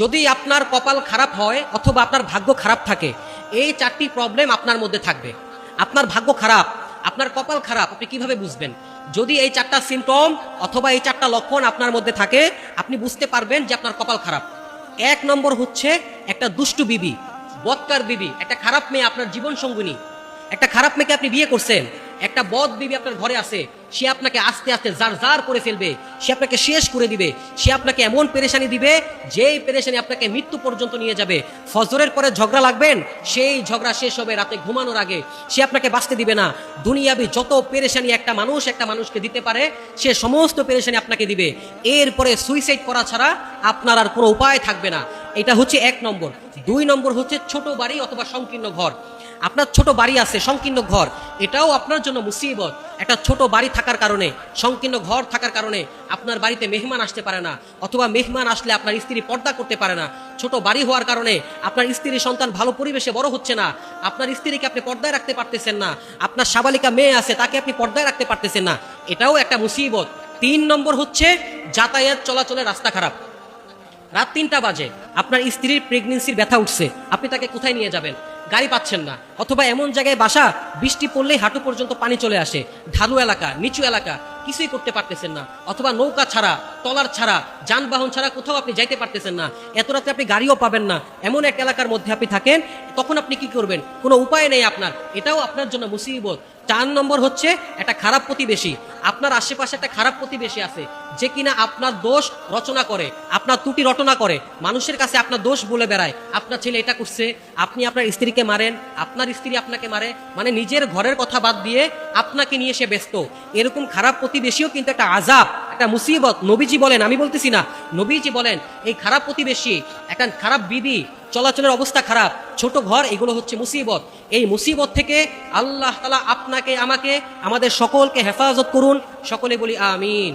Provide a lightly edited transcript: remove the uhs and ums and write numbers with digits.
যদি আপনার কপাল খারাপ হয় অথবা আপনার ভাগ্য খারাপ থাকে, এই চারটি প্রবলেম আপনার মধ্যে থাকবে। আপনার ভাগ্য খারাপ, আপনার কপাল খারাপ, আপনি কিভাবে বুঝবেন? যদি এই চারটা সিমটম অথবা এই চারটা লক্ষণ আপনার মধ্যে থাকে, আপনি বুঝতে পারবেন যে আপনার কপাল খারাপ। এক নম্বর হচ্ছে একটা দুষ্টু বিবি, বদকার বিবি, একটা খারাপ মেয়ে আপনার জীবন সঙ্গিনী। একটা খারাপ মেয়েকে আপনি বিয়ে করছেন, একটা বদ বিবি আপনার ঘরে আছে, সে আপনাকে আস্তে আস্তে জার জার করে ফেলবে, সে আপনাকে শেষ করে দিবে, সে আপনাকে এমন পেরেশানি দিবে যেই পেরেশানি আপনাকে মৃত্যু পর্যন্ত নিয়ে যাবে। ফজরের পরে ঝগড়া লাগবেন, সেই ঝগড়া শেষ হবে রাতে ঘুমানোর আগে, সে আপনাকে বাঁচতে দিবে না। দুনিয়াবি যত পেরেশানি একটা মানুষকে দিতে পারে, সে সমস্ত পেরেশানি আপনাকে দিবে। এরপরে সুইসাইড করা ছাড়া আপনার আর কোনো উপায় থাকবে না। এটা হচ্ছে এক নম্বর। দুই নম্বর হচ্ছে ছোট বাড়ি অথবা সংকীর্ণ ঘর। আপনার ছোট বাড়ি আছে, সংকীর্ণ ঘর, এটাও আপনার জন্য মুসিবত। একটা ছোট বাড়ি থাকার কারণে, সংকীর্ণ ঘর থাকার কারণে আপনার বাড়িতে মেহমান আসতে পারে না, অথবা মেহমান আসলে আপনার স্ত্রী পর্দা করতে পারে না। ছোট বাড়ি হওয়ার কারণে আপনার স্ত্রীর সন্তান ভালো পরিবেশে বড় হচ্ছে না, আপনার স্ত্রীকে আপনি পর্দায় রাখতে পারতেছেন না, আপনার সাবালিকা মেয়ে আছে তাকে আপনি পর্দায় রাখতে পারতেছেন না, এটাও একটা মুসিবত। তিন নম্বর হচ্ছে যাতায়াত চলাচলের রাস্তা খারাপ। রাত ৩টা বাজে, আপনার স্ত্রীর প্রেগনেন্সির ব্যথা উঠছে, আপনি তাকে কোথায় নিয়ে যাবেন? গাড়ি পাচ্ছেন না, অথবা এমন জায়গায় বাসা বৃষ্টি পড়লেই হাঁটু পর্যন্ত পানি চলে আসে, ঢালু এলাকা, নিচু এলাকা, কিছুই করতে পারতেছেন না, অথবা নৌকা ছাড়া, ট্রলার ছাড়া, যানবাহন ছাড়া কোথাও আপনি যাইতে পারতেছেন না, এত রাতে আপনি গাড়িও পাবেন না, এমন এক এলাকার মধ্যে আপনি থাকেন, তখন আপনি কি করবেন? কোনো উপায় নেই আপনার, এটাও আপনার জন্য মুসিবত। ৪ নম্বর হচ্ছে একটা খারাপ প্রতিবেশী। আপনার আশেপাশে একটা খারাপ প্রতিবেশী আছে, যে কিনা আপনার দোষ রচনা করে, আপনার ত্রুটি রটনা করে, মানুষের কাছে আপনার দোষ বলে বেড়ায়। আপনার ছেলে এটা করছে, আপনি আপনার স্ত্রীকে মারেন, আপনার স্ত্রী আপনাকে মারে, মানে নিজের ঘরের কথা বাদ দিয়ে আপনাকে নিয়ে সে ব্যস্ত। এরকম খারাপ প্রতিবেশীও কিন্তু একটা আযাব, একটা মুসিবত। নবীজি বলেন, আমি বলতেছি না, নবীজি বলেন এই খারাপ প্রতিবেশী, একটা খারাপ বিবি, চলাচলের অবস্থা খারাপ, ছোট ঘর, এগুলো হচ্ছে মুসিবত। এই মুসিবত থেকে আল্লাহ তাআলা আপনাকে, আমাকে, আমাদের সকলকে হেফাজত করুন। সকলে বলি আমিন।